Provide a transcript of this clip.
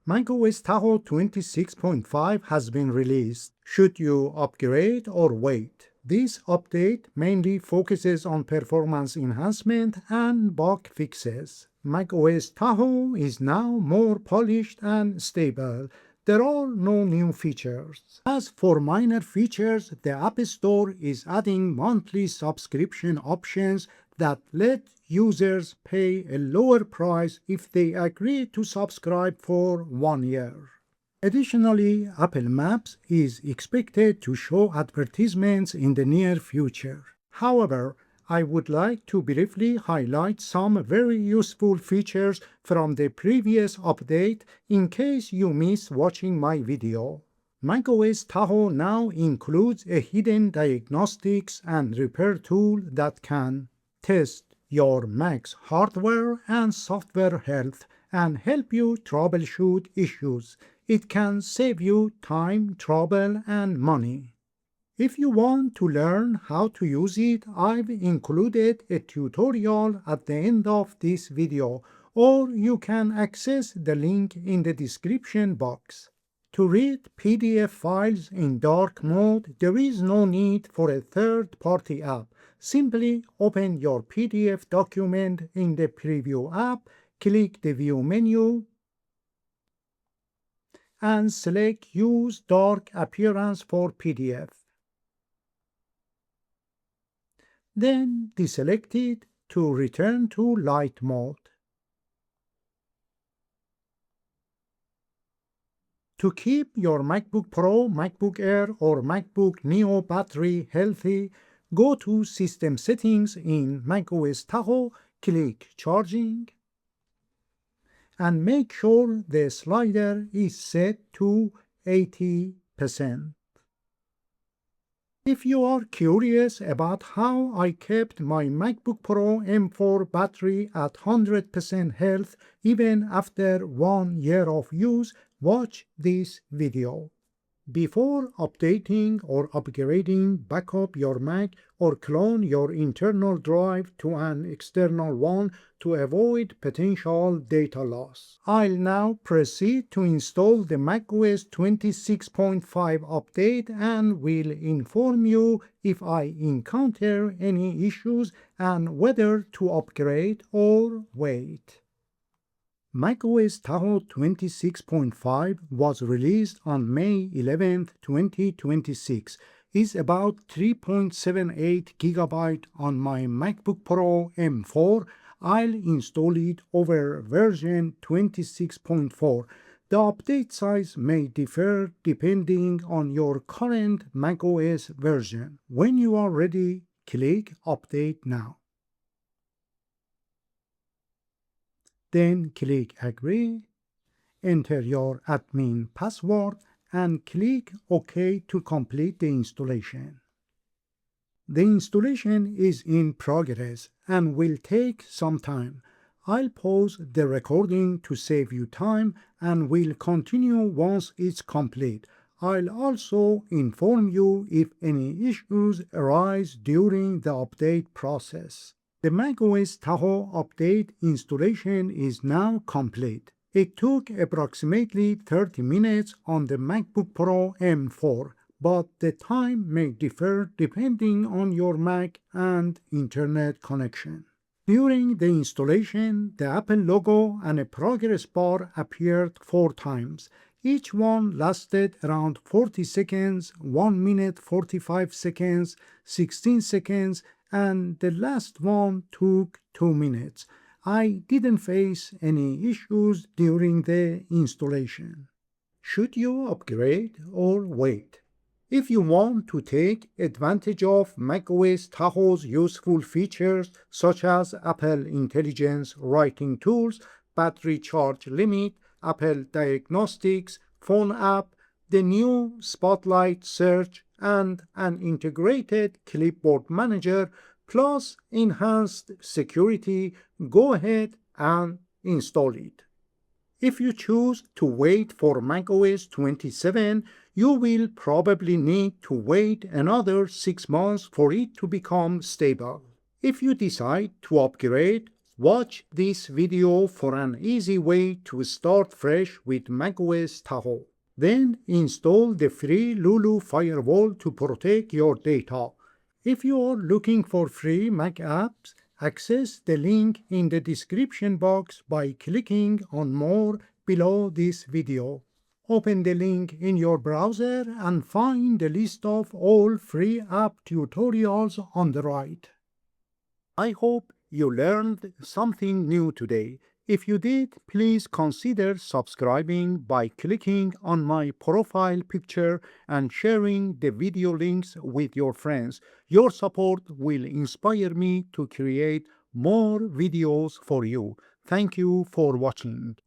macOS Tahoe 26.5 has been released. Should you upgrade or wait? This update mainly focuses on performance enhancement and bug fixes. macOS Tahoe is now more polished and stable. There are no new features. As for minor features, the App Store is adding monthly subscription options that let users pay a lower price if they agree to subscribe for 1 year. Additionally, Apple Maps is expected to show advertisements in the near future. However, I would like to briefly highlight some very useful features from the previous update in case you missed watching my video. macOS Tahoe now includes a hidden diagnostics and repair tool that can test your Mac's hardware and software health and help you troubleshoot issues. It can save you time, trouble, and money. If you want to learn how to use it, I've included a tutorial at the end of this video, or you can access the link in the description box. To read PDF files in dark mode, there is no need for a third-party app. Simply open your PDF document in the Preview app, click the View menu, and select Use Dark Appearance for PDF. Then deselect it to return to light mode. To keep your MacBook Pro, MacBook Air, or MacBook Neo battery healthy, go to System Settings in macOS Tahoe, click Charging, and make sure the slider is set to 80%. If you are curious about how I kept my MacBook Pro M4 battery at 100% health even after 1 year of use, watch this video. Before updating or upgrading, backup your Mac or clone your internal drive to an external one to avoid potential data loss. I'll now proceed to install the macOS 26.5 update and will inform you if I encounter any issues and whether to upgrade or wait. macOS Tahoe 26.5 was released on May 11, 2026. It's about 3.78 GB on my MacBook Pro M4. I'll install it over version 26.4. The update size may differ depending on your current macOS version. When you are ready, click Update Now. Then click Agree, enter your admin password, and click OK to complete the installation. The installation is in progress and will take some time. I'll pause the recording to save you time and will continue once it's complete. I'll also inform you if any issues arise during the update process. The macOS Tahoe update installation is now complete. It took approximately 30 minutes on the MacBook Pro M4, but the time may differ depending on your Mac and internet connection. During the installation, the Apple logo and a progress bar appeared 4 times. Each one lasted around 40 seconds, 1 minute 45 seconds, 16 seconds, and the last one took 2 minutes. I didn't face any issues during the installation. Should you upgrade or wait? If you want to take advantage of macOS Tahoe's useful features such as Apple Intelligence writing tools, battery charge limit, Apple Diagnostics, phone app, the new Spotlight search, and an integrated clipboard manager, plus enhanced security, go ahead and install it. If you choose to wait for macOS 27, you will probably need to wait another 6 months for it to become stable. If you decide to upgrade, Watch this video for an easy way to start fresh with macOS Tahoe. Then install the free Lulu firewall to protect your data. If you are looking for free Mac apps, access the link in the description box by clicking on More below this video. Open the link in your browser and find the list of all free app tutorials on the right. I hope you learned something new today. If you did, please consider subscribing by clicking on my profile picture and sharing the video links with your friends. Your support will inspire me to create more videos for you. Thank you for watching.